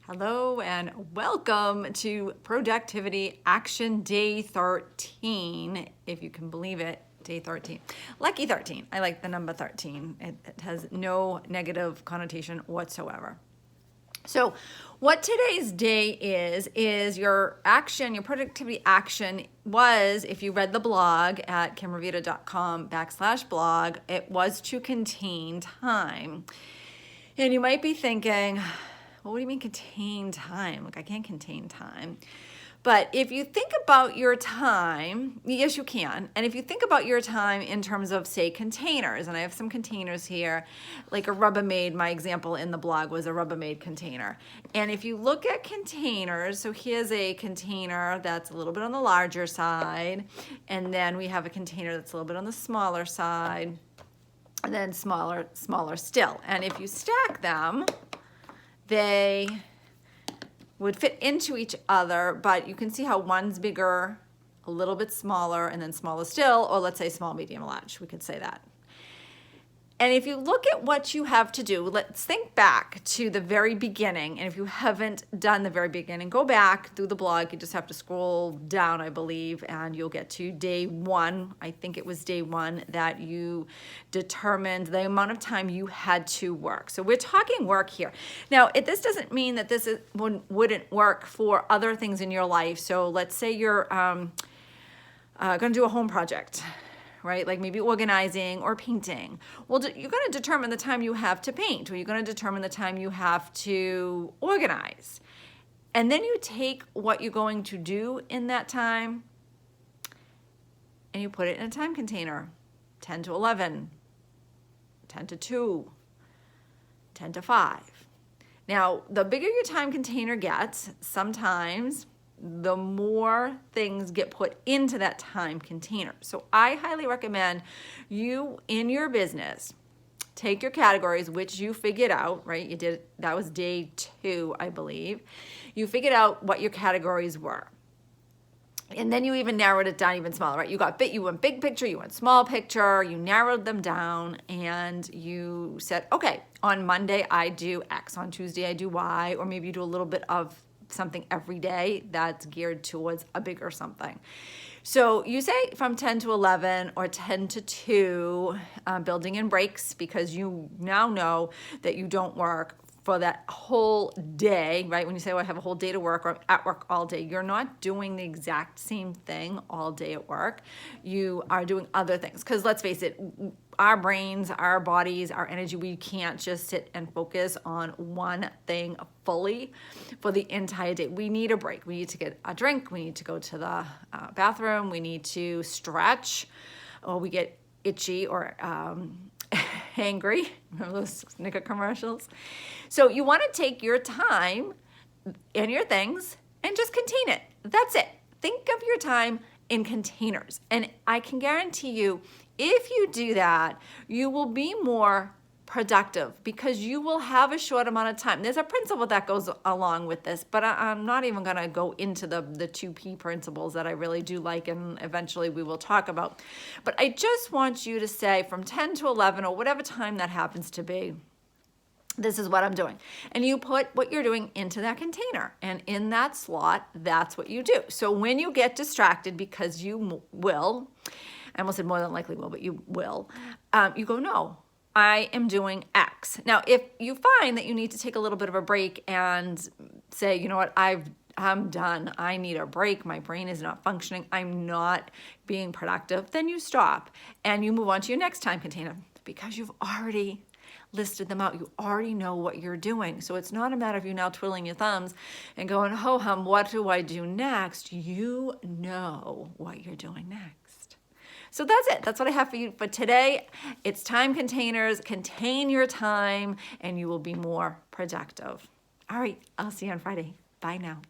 Hello and welcome to Productivity Action Day 13, if you can believe it, Day 13. Lucky 13. I like the number 13. It has no negative connotation whatsoever. So what today's day is your action, your productivity action was, if you read the blog at kimravita.com/blog, it was to contain time. And you might be thinking, well, what do you mean contain time? Like, I can't contain time. But if you think about your time, yes, you can. And if you think about your time in terms of, say, containers, and I have some containers here, like a Rubbermaid, my example in the blog was a Rubbermaid container. And if you look at containers, so here's a container that's a little bit on the larger side, and then we have a container that's a little bit on the smaller side, and then smaller still. And if you stack them, they would fit into each other, but you can see how one's bigger, a little bit smaller, and then smaller still, or let's say small, medium, large. We could say that. And if you look at what you have to do, let's think back to the very beginning. And if you haven't done the very beginning, go back through the blog. You just have to scroll down, I believe, and you'll get to day one. I think it was day one that you determined the amount of time you had to work. So we're talking work here. Now, this doesn't mean that this wouldn't work for other things in your life. So let's say you're going to do a home project, right? Like maybe organizing or painting. Well, you're going to determine the time you have to paint, or you're going to determine the time you have to organize. And then you take what you're going to do in that time and you put it in a time container. 10 to 11, 10 to 2, 10 to 5. Now, the bigger your time container gets, sometimes the more things get put into that time container. So I highly recommend you, in your business, take your categories, which you figured out, right? You did, that was day 2, I believe. You figured out what your categories were. And then you even narrowed it down even smaller, right? You went big picture, you went small picture, you narrowed them down, and you said, okay, on Monday I do X, on Tuesday I do Y, or maybe you do a little bit of something every day that's geared towards a bigger something. So you say from 10 to 11 or 10 to 2, building in breaks, because you now know that you don't work for that whole day, right? When you say, oh, I have a whole day to work, or I'm at work all day, you're not doing the exact same thing all day at work. You are doing other things. Because let's face it, our brains, our bodies, our energy, we can't just sit and focus on one thing fully for the entire day. We need a break. We need to get a drink. We need to go to the bathroom. We need to stretch, or we get itchy or hangry. Remember those Snicker commercials? So you want to take your time and your things and just contain it. That's it. Think of your time in containers. And I can guarantee you, if you do that, you will be more productive because you will have a short amount of time. There's a principle that goes along with this, but I'm not even going to go into the 2P principles that I really do like, and eventually we will talk about. But I just want you to say from 10 to 11 or whatever time that happens to be, this is what I'm doing. And you put what you're doing into that container, and in that slot, that's what you do. So when you get distracted, because you will, I almost said more than likely will, but you will, you go, no, I am doing X. Now, if you find that you need to take a little bit of a break and say, you know what, I'm done. I need a break. My brain is not functioning. I'm not being productive. Then you stop and you move on to your next time container, because you've already listed them out. You already know what you're doing. So it's not a matter of you now twiddling your thumbs and going, ho hum, what do I do next? You know what you're doing next. So that's it. That's what I have for you for today. It's time containers. Contain your time and you will be more productive. All right. I'll see you on Friday. Bye now.